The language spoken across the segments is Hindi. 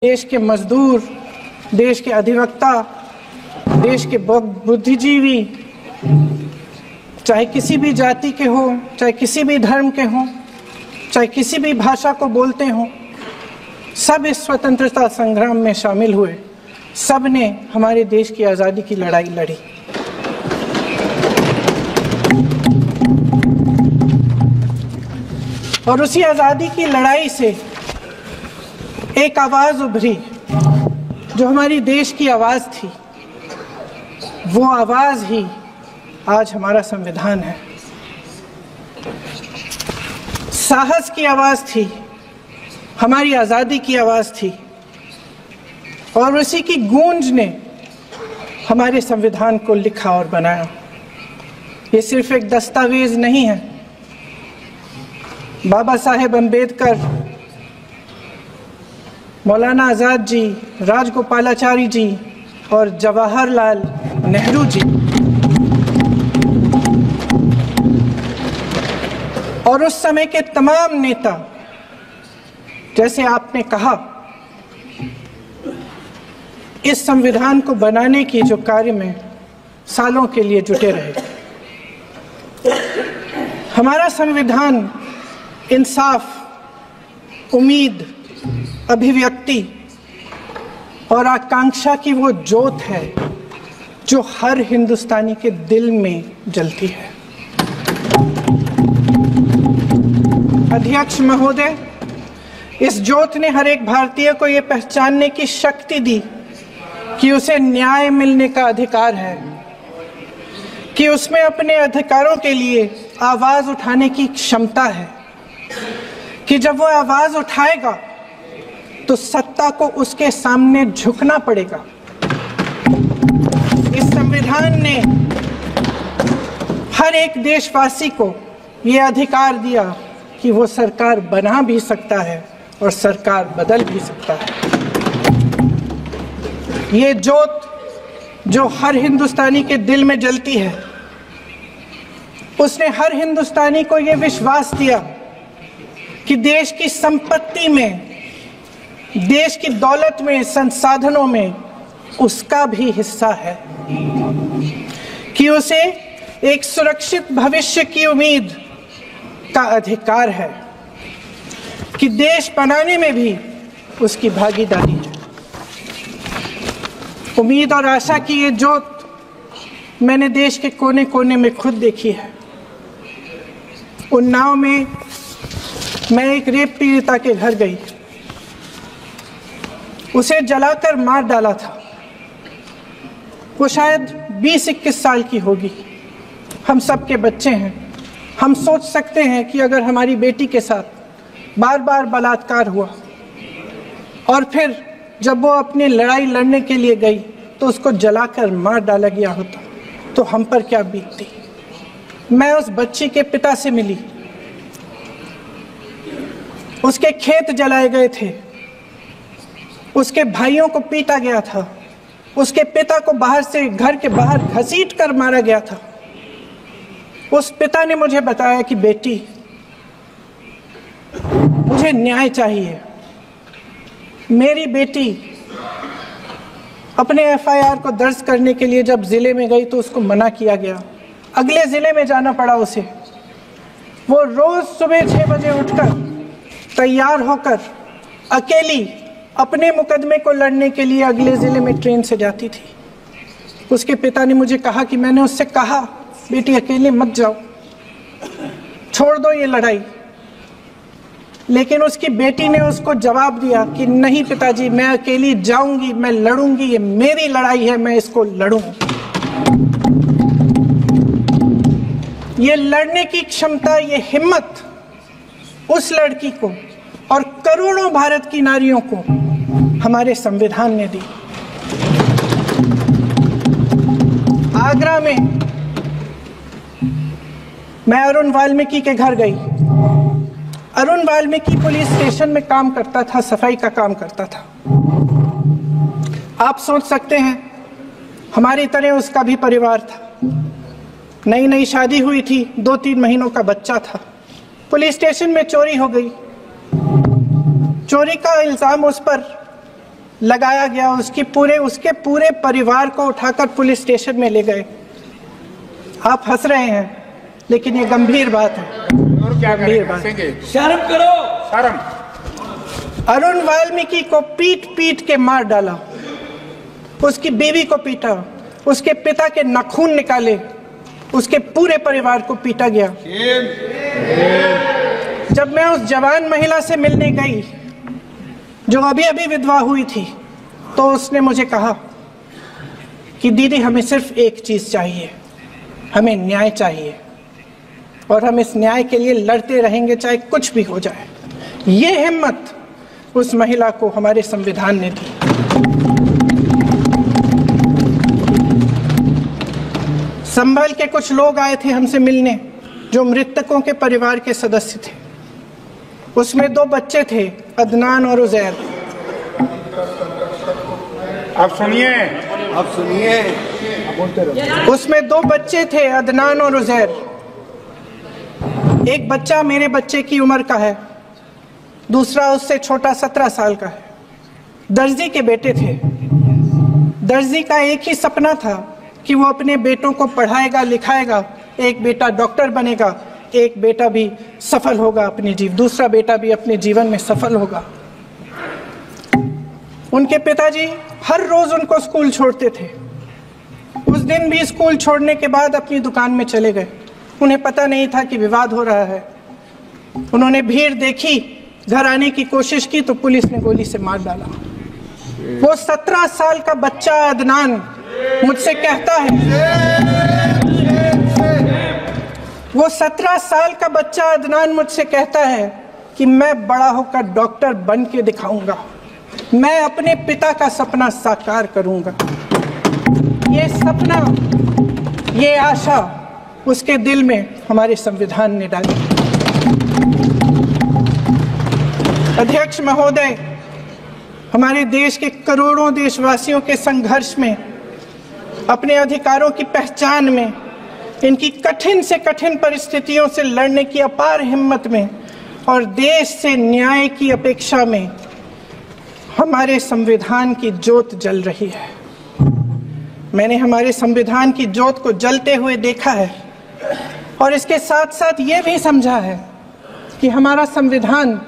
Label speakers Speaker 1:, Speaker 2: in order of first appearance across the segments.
Speaker 1: देश के मजदूर, देश के अधिवक्ता, देश के बुद्धिजीवी, चाहे किसी भी जाति के हों, चाहे किसी भी धर्म के हों, चाहे किसी भी भाषा को बोलते हों, सब इस स्वतंत्रता संग्राम में शामिल हुए। सब ने हमारे देश की आज़ादी की लड़ाई लड़ी। और उसी आज़ादी की लड़ाई से एक आवाज़ उभरी जो हमारी देश की आवाज़ थी। वो आवाज़ ही आज हमारा संविधान है। साहस की आवाज़ थी, हमारी आज़ादी की आवाज़ थी, और उसी की गूंज ने हमारे संविधान को लिखा और बनाया। ये सिर्फ एक दस्तावेज नहीं है। बाबा साहेब अम्बेडकर, मौलाना आज़ाद जी, राजगोपालाचारी जी और जवाहरलाल नेहरू जी और उस समय के तमाम नेता, जैसे आपने कहा, इस संविधान को बनाने की जो कार्य में सालों के लिए जुटे रहे। हमारा संविधान इंसाफ, उम्मीद, अभिव्यक्ति और आकांक्षा की वो ज्योत है जो हर हिंदुस्तानी के दिल में जलती है। अध्यक्ष महोदय, इस ज्योत ने हर एक भारतीय को ये पहचानने की शक्ति दी कि उसे न्याय मिलने का अधिकार है, कि उसमें अपने अधिकारों के लिए आवाज उठाने की क्षमता है, कि जब वो आवाज उठाएगा तो सत्ता को उसके सामने झुकना पड़ेगा। इस संविधान ने हर एक देशवासी को ये अधिकार दिया कि वो सरकार बना भी सकता है और सरकार बदल भी सकता है। ये ज्योत जो हर हिंदुस्तानी के दिल में जलती है, उसने हर हिंदुस्तानी को ये विश्वास दिया कि देश की संपत्ति में, देश की दौलत में, संसाधनों में उसका भी हिस्सा है, कि उसे एक सुरक्षित भविष्य की उम्मीद का अधिकार है, कि देश बनाने में भी उसकी भागीदारी है। उम्मीद और आशा की ये ज्योत मैंने देश के कोने कोने में खुद देखी है। उन्नाव में मैं एक रेप पीड़िता के घर गई, उसे जलाकर मार डाला था। वो शायद 20-21 साल की होगी। हम सबके बच्चे हैं। हम सोच सकते हैं कि अगर हमारी बेटी के साथ बार बार बलात्कार हुआ और फिर जब वो अपनी लड़ाई लड़ने के लिए गई तो उसको जलाकर मार डाला गया होता तो हम पर क्या बीतती। मैं उस बच्ची के पिता से मिली। उसके खेत जलाए गए थे, उसके भाइयों को पीटा गया था, उसके पिता को बाहर से, घर के बाहर घसीट कर मारा गया था। उस पिता ने मुझे बताया कि बेटी, मुझे न्याय चाहिए। मेरी बेटी अपने एफआईआर को दर्ज करने के लिए जब जिले में गई तो उसको मना किया गया। अगले जिले में जाना पड़ा उसे। वो रोज सुबह 6 बजे उठकर तैयार होकर अकेली अपने मुकदमे को लड़ने के लिए अगले जिले में ट्रेन से जाती थी। उसके पिता ने मुझे कहा कि मैंने उससे कहा, बेटी अकेले मत जाओ, छोड़ दो ये लड़ाई। लेकिन उसकी बेटी ने उसको जवाब दिया कि नहीं पिताजी, मैं अकेली जाऊंगी, मैं लड़ूंगी, ये मेरी लड़ाई है, मैं इसको लड़ूंगी। ये लड़ने की क्षमता, ये हिम्मत उस लड़की को और करोड़ों भारत की नारियों को हमारे संविधान ने दी। आगरा में मैं अरुण वाल्मीकि के घर गई। अरुण वाल्मीकि पुलिस स्टेशन में काम करता था, सफाई का काम करता था। आप सोच सकते हैं हमारी तरह उसका भी परिवार था। नई नई शादी हुई थी, 2-3 महीनों का बच्चा था। पुलिस स्टेशन में चोरी हो गई। चोरी का इल्ज़ाम उस पर लगाया गया, उसके पूरे परिवार को उठाकर पुलिस स्टेशन में ले गए। आप हंस रहे हैं, लेकिन ये गंभीर बात है।
Speaker 2: और क्या
Speaker 1: गंभीर बात।
Speaker 3: शर्म करो,
Speaker 2: शर्म।
Speaker 1: अरुण वाल्मीकि को पीट पीट के मार डाला, उसकी बीवी को पीटा, उसके पिता के नाखून निकाले, उसके पूरे परिवार को पीटा गया। जब मैं उस जवान महिला से मिलने गई जो अभी अभी विधवा हुई थी, तो उसने मुझे कहा कि दीदी हमें सिर्फ एक चीज चाहिए, हमें न्याय चाहिए और हम इस न्याय के लिए लड़ते रहेंगे चाहे कुछ भी हो जाए। ये हिम्मत उस महिला को हमारे संविधान ने दी। संभल के कुछ लोग आए थे हमसे मिलने जो मृतकों के परिवार के सदस्य थे। उसमें 2 बच्चे थे, अदनान और उजैर।
Speaker 2: अब सुनिए,
Speaker 1: उसमें 2 बच्चे थे, अदनान और उजैर। एक बच्चा मेरे बच्चे की उम्र का है, दूसरा उससे छोटा 17 साल का है। दर्जी के बेटे थे। दर्जी का एक ही सपना था कि वो अपने बेटों को पढ़ाएगा लिखाएगा, एक बेटा डॉक्टर बनेगा, एक बेटा भी सफल होगा दूसरा बेटा भी अपने जीवन में सफल होगा। उनके पिताजी हर रोज उनको स्कूल छोड़ते थे। उस दिन भी स्कूल छोड़ने के बाद अपनी दुकान में चले गए। उन्हें पता नहीं था कि विवाद हो रहा है। उन्होंने भीड़ देखी, घर आने की कोशिश की तो पुलिस ने गोली से मार डाला। वो 17 साल का बच्चा अदनान मुझसे कहता है, वो 17 साल का बच्चा अदनान मुझसे कहता है कि मैं बड़ा होकर डॉक्टर बन के दिखाऊंगा, मैं अपने पिता का सपना साकार करूंगा। ये सपना, ये आशा उसके दिल में हमारे संविधान ने डाली। अध्यक्ष महोदय, हमारे देश के करोड़ों देशवासियों के संघर्ष में, अपने अधिकारों की पहचान में, इनकी कठिन से कठिन परिस्थितियों से लड़ने की अपार हिम्मत में और देश से न्याय की अपेक्षा में हमारे संविधान की ज्योत जल रही है। मैंने हमारे संविधान की ज्योत को जलते हुए देखा है और इसके साथ साथ ये भी समझा है कि हमारा संविधान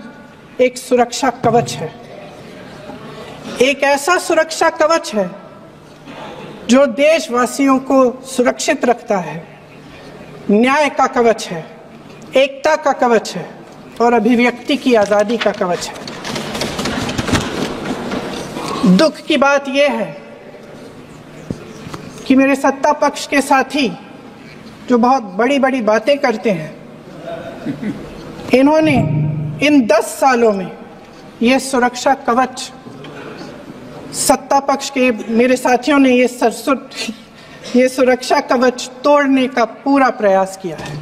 Speaker 1: एक सुरक्षा कवच है। एक ऐसा सुरक्षा कवच है जो देशवासियों को सुरक्षित रखता है, न्याय का कवच है, एकता का कवच है और अभिव्यक्ति की आजादी का कवच है। दुख की बात यह है कि मेरे सत्ता पक्ष के साथी जो बहुत बड़ी बड़ी बातें करते हैं, इन्होंने इन 10 सालों में यह सुरक्षा कवच, सत्ता पक्ष के मेरे साथियों ने ये सुरक्षा कवच तोड़ने का पूरा प्रयास किया है।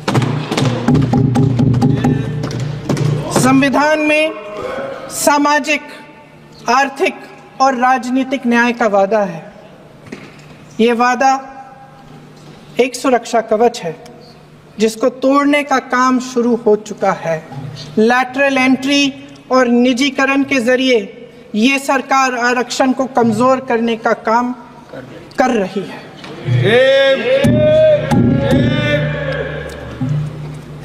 Speaker 1: संविधान में सामाजिक, आर्थिक और राजनीतिक न्याय का वादा है। ये वादा एक सुरक्षा कवच है जिसको तोड़ने का काम शुरू हो चुका है। लैटरल एंट्री और निजीकरण के जरिए ये सरकार आरक्षण को कमजोर करने का काम कर रही है।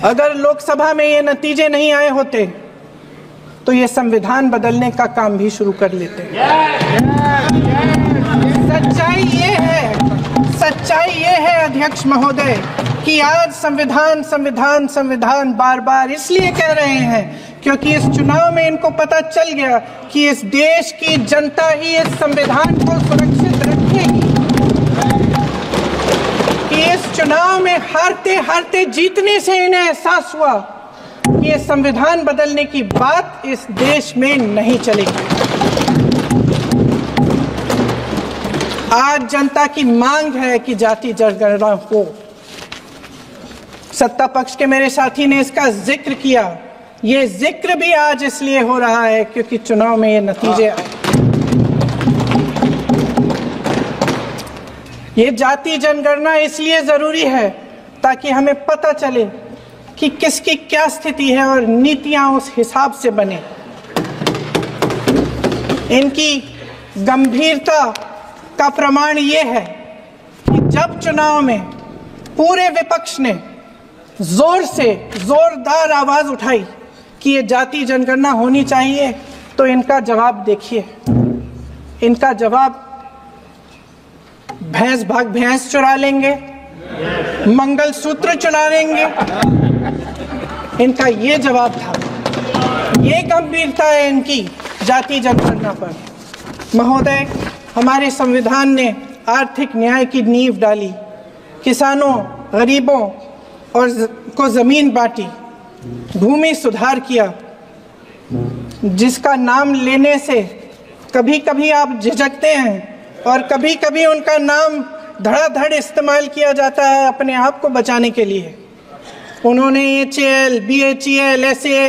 Speaker 1: अगर लोकसभा में ये नतीजे नहीं आए होते तो ये संविधान बदलने का काम भी शुरू कर लेते। सच्चाई ये है अध्यक्ष महोदय कि आज संविधान बार बार इसलिए कह रहे हैं क्योंकि इस चुनाव में इनको पता चल गया कि इस देश की जनता ही इस संविधान को सुरक्षित रखेगी, कि इस चुनाव में हारते हारते जीतने से इन्हें एहसास हुआ कि ये संविधान बदलने की बात इस देश में नहीं चलेगी। आज जनता की मांग है कि जाति जनगणना हो। सत्ता पक्ष के मेरे साथी ने इसका जिक्र किया। ये जिक्र भी आज इसलिए हो रहा है क्योंकि चुनाव में ये नतीजे आए। ये जाति जनगणना इसलिए जरूरी है ताकि हमें पता चले कि किसकी क्या स्थिति है और नीतियां उस हिसाब से बने। इनकी गंभीरता का प्रमाण ये है कि जब चुनाव में पूरे विपक्ष ने जोरदार आवाज उठाई कि ये जाति जनगणना होनी चाहिए, तो इनका जवाब देखिए। इनका जवाब भैंस भाग भैंस चुरा लेंगे, मंगलसूत्र चुरा लेंगे, इनका ये जवाब था। ये गंभीरता है इनकी जाति जनगणना पर। महोदय, हमारे संविधान ने आर्थिक न्याय की नींव डाली, किसानों, गरीबों और को जमीन बांटी, भूमि सुधार किया, जिसका नाम लेने से कभी कभी आप झिझकते हैं और कभी कभी उनका नाम धड़ाधड़ इस्तेमाल किया जाता है अपने आप को बचाने के लिए। उन्होंने HAL, BHEL, SA